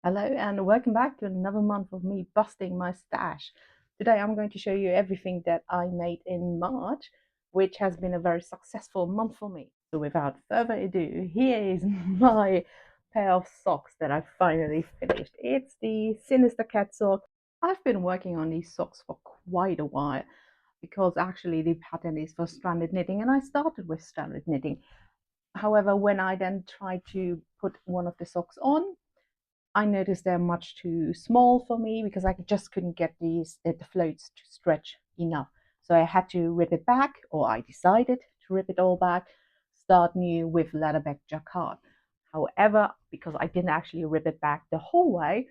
Hello and welcome back to another month of me busting my stash. Today I'm going to show you everything that I made in March, which has been a very successful month for me. So without further ado, here is my pair of socks that I finally finished. It's the Sinister Cat sock. I've been working on these socks for quite a while because actually the pattern is for stranded knitting and I started with stranded knitting. However, when I then tried to put one of the socks on, I noticed they're much too small for me because I just couldn't get the floats to stretch enough. So I had to rip it back, or I decided to rip it all back, start new with leatherback jacquard. However, because I didn't actually rip it back the whole way,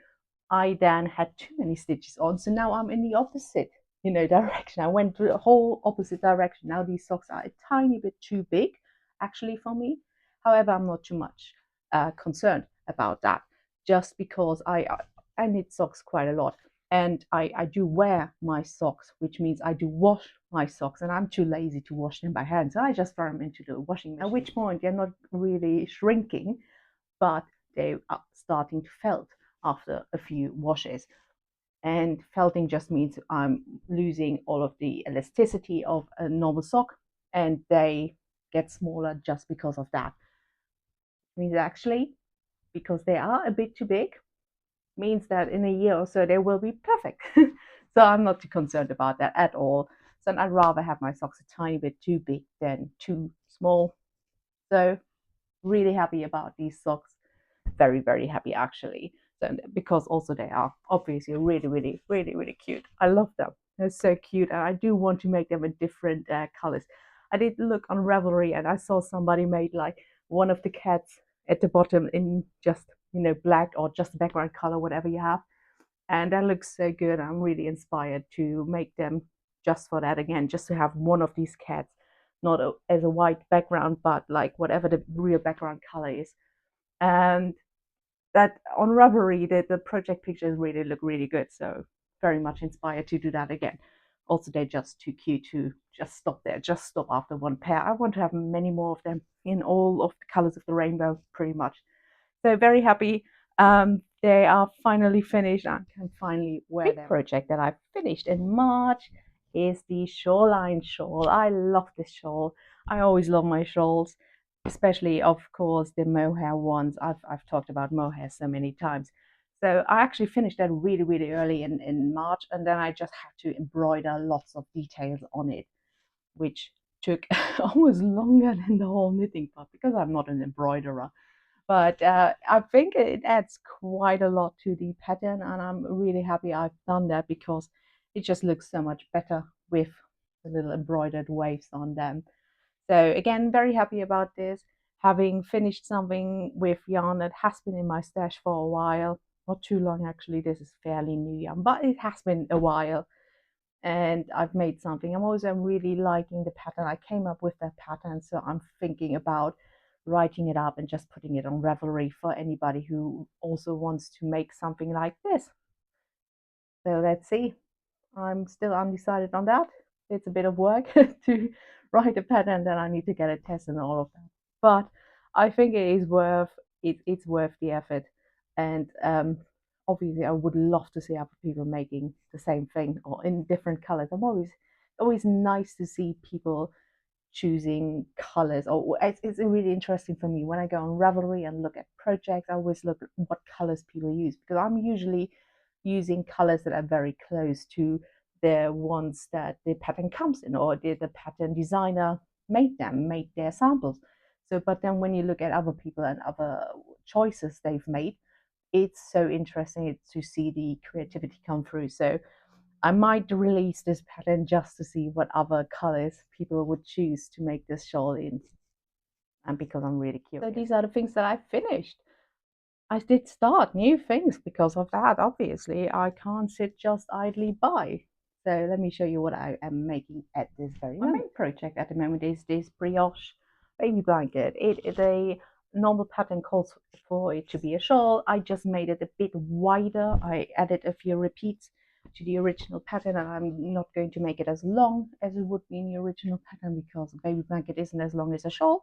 I then had too many stitches on. So now I'm in the opposite, direction. I went to the whole opposite direction. Now these socks are a tiny bit too big, actually, for me. However, I'm not too much concerned about that just because I knit socks quite a lot and I do wear my socks, which means I do wash my socks and I'm too lazy to wash them by hand. So I just throw them into the washing machine. At which point they're not really shrinking, but they are starting to felt after a few washes. And felting just means I'm losing all of the elasticity of a normal sock and they get smaller just because of that. It means actually, because they are a bit too big, means that in a year or so they will be perfect. So I'm not too concerned about that at all. So I'd rather have my socks a tiny bit too big than too small. So really happy about these socks. Very, very happy actually. So because also they are obviously really, really, really, really cute. I love them. They're so cute, and I do want to make them in different colors. I did look on Ravelry, and I saw somebody made like one of the cats at the bottom in just black or just background color, whatever you have, and that looks so good. I'm really inspired to make them just for that again, just to have one of these cats, not as a white background, but like whatever the real background color is. And that on Ravelry, the project pictures really look really good. So very much inspired to do that again. Also, they're just too cute to just stop there, just stop after one pair. I want to have many more of them in all of the colors of the rainbow, pretty much. So very happy. They are finally finished. I can finally wear them. Project that I finished in March is the Shoreline shawl. I love this shawl. I always love my shawls, especially of course the mohair ones. I've talked about mohair so many times. So I actually finished that really, really early in March, and then I just had to embroider lots of details on it, which took almost longer than the whole knitting part because I'm not an embroiderer. But I think it adds quite a lot to the pattern, and I'm really happy I've done that because it just looks so much better with the little embroidered waves on them. So again, very happy about this. Having finished something with yarn that has been in my stash for a while, not too long actually. This is fairly new yarn, but it has been a while, and I've made something. I'm really liking the pattern. I came up with that pattern, so I'm thinking about writing it up and just putting it on Ravelry for anybody who also wants to make something like this. So let's see. I'm still undecided on that. It's a bit of work to write a pattern, then I need to get a test and all of that. But I think it is worth it's worth the effort. And obviously, I would love to see other people making the same thing or in different colors. I'm always nice to see people choosing colors. Or it's really interesting for me when I go on Ravelry and look at projects. I always look at what colors people use because I'm usually using colors that are very close to the ones that the pattern comes in or the pattern designer made their samples. So but then when you look at other people and other choices they've made, it's so interesting to see the creativity come through. So I might release this pattern just to see what other colors people would choose to make this shawl in, and because I'm really curious. So these are the things that I finished. I did start new things because of that. Obviously, I can't sit just idly by. So let me show you what I am making at this very moment. My main project at the moment is this brioche baby blanket. It is a normal pattern calls for it to be a shawl. I just made it a bit wider. I added a few repeats to the original pattern, and I'm not going to make it as long as it would be in the original pattern because a baby blanket isn't as long as a shawl.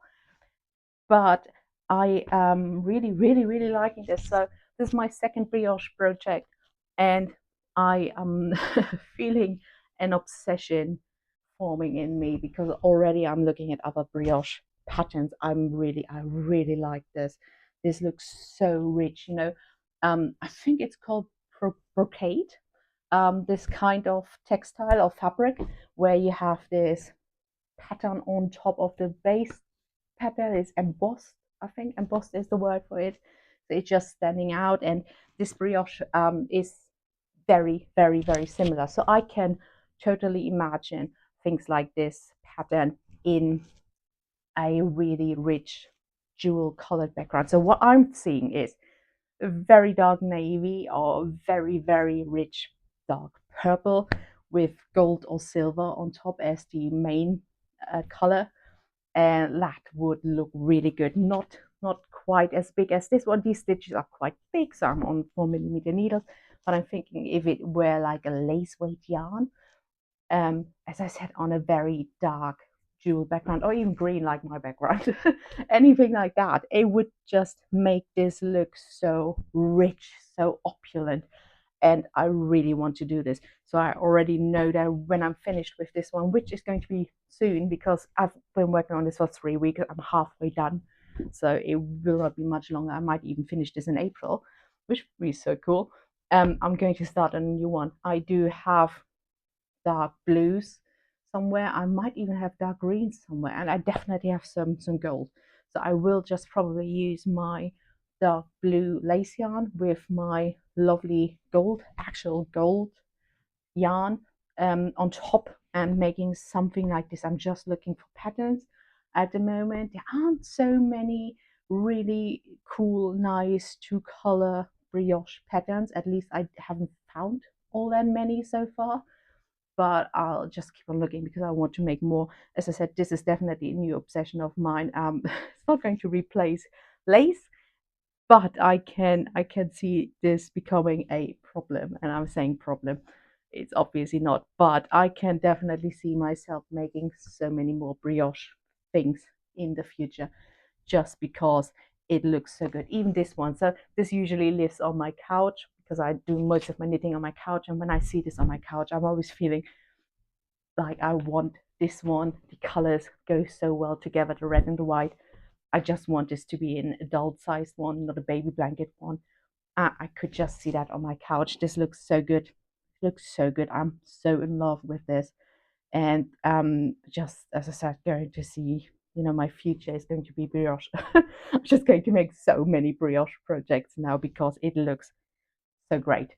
But I am really, really, really liking this. So This is my second brioche project, and I am feeling an obsession forming in me because already I'm looking at other brioche patterns. I really like this. This looks so rich, you know. I think it's called brocade. This kind of textile or fabric where you have this pattern on top of the base pattern is embossed. I think embossed is the word for it. So it's just standing out, and this brioche is very similar. So I can totally imagine things like this pattern in a really rich jewel colored background. So what I'm seeing is a very dark navy or very rich dark purple with gold or silver on top as the main color, and that would look really good. Not quite as big as this one. These stitches are quite big, so I'm on 4mm needles, but I'm thinking if it were like a lace weight yarn, as I said, on a very dark jewel background, or even green like my background, anything like that, it would just make this look so rich, so opulent. And I really want to do this. So I already know that when I'm finished with this one, which is going to be soon because I've been working on this for 3 weeks, I'm halfway done. So it will not be much longer. I might even finish this in April, which would be so cool. I'm going to start a new one. I do have dark blues somewhere. I might even have dark greens somewhere, and I definitely have some gold. So I will just probably use my dark blue lace yarn with my lovely gold, actual gold yarn on top, and making something like this. I'm just looking for patterns at the moment. There aren't so many really cool, nice two-color brioche patterns. At least I haven't found all that many so far, but I'll just keep on looking because I want to make more. As I said, this is definitely a new obsession of mine. It's not going to replace lace, but I can see this becoming a problem, and I'm saying problem. It's obviously not, but I can definitely see myself making so many more brioche things in the future, just because it looks so good. Even this one. So this usually lives on my couch because I do most of my knitting on my couch, and when I see this on my couch, I'm always feeling like I want this one. The colors go so well together, the red and the white. I just want this to be an adult sized one, not a baby blanket one. I could just see that on my couch. This looks so good. It looks so good. I'm so in love with this. And just as I said, going to see, you know, my future is going to be brioche. I'm just going to make so many brioche projects now because it looks so great.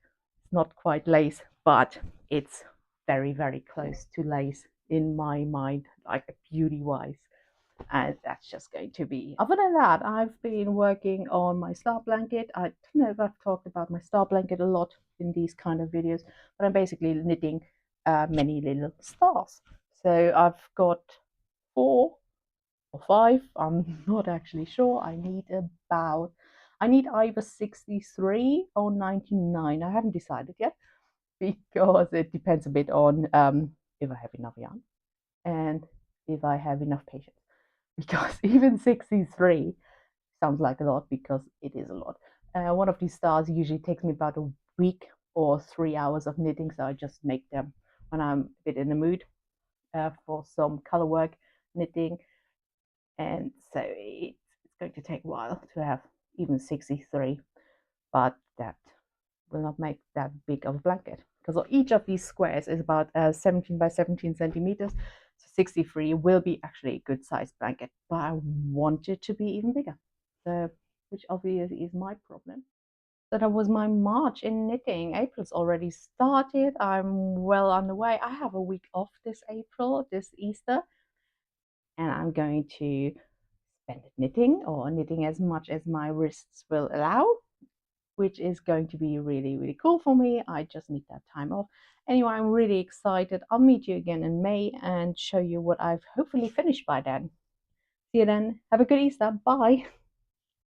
It's not quite lace, but it's very close to lace in my mind, like beauty wise. And that's just going to be. Other than that, I've been working on my star blanket. I don't know if I've talked about my star blanket a lot in these kind of videos, but I'm basically knitting many little stars. So I've got 4 or 5. I'm not actually sure. I need either 63 or 99. I haven't decided yet because it depends a bit on if I have enough yarn and if I have enough patience. Because even 63 sounds like a lot because it is a lot. One of these stars usually takes me about a week or 3 hours of knitting, so I just make them when I'm a bit in the mood for some color work knitting, and so it's going to take a while to have even 63, but that will not make that big of a blanket because each of these squares is about 17 by 17 centimeters. So 63 will be actually a good sized blanket, but I want it to be even bigger. So, which obviously is my problem. So that was my March in knitting. April's already started. I'm well on the way. I have a week off this April, this Easter, and I'm going to spend it knitting, or knitting as much as my wrists will allow, which is going to be really cool for me. I just need that time off. Anyway, I'm really excited. I'll meet you again in May and show you what I've hopefully finished by then. See you then. Have a good Easter. Bye.